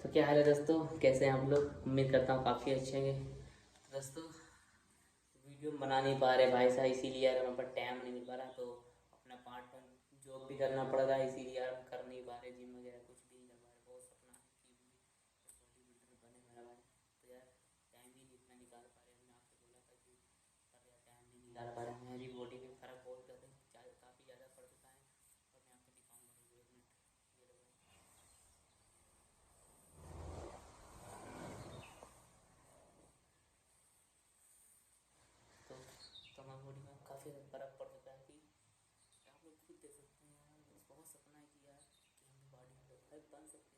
तो क्या हाल है दोस्तों, कैसे हैं आप लोग। उम्मीद करता हूँ काफ़ी अच्छे हैं। तो दोस्तों वीडियो बना नहीं पा रहे भाई साहब, इसीलिए यार हमारे पास टाइम नहीं मिल पा रहा। तो अपना पार्ट टाइम जॉब भी करना पड़ रहा है, इसीलिए यार कर नहीं पा रहे, जिम वगैरह कुछ भी नहीं कर पा रहे। बहुत सपना है कि बॉडी बिल्डर बने मेरा भाई। तो यार टाइम ही नहीं इतना निकाल पा रहे। हमने आपसे बोला था कि पर यार टाइम नहीं निकाल पा रहे। मेरी बॉडी में फ़र्क बहुत ज़्यादा काफ़ी ज़्यादा पड़ चुका है। और मैं आपको दिखाऊँगा, रुको एक मिनट, ये लो भाई। तो तो हमारी बॉडी में काफ़ी फ़र्क पड़ चुका है कि आप लोग खुद देख सकते हैं यार। बस बहुत सपना है कि यार कि हम बॉडी बन सकते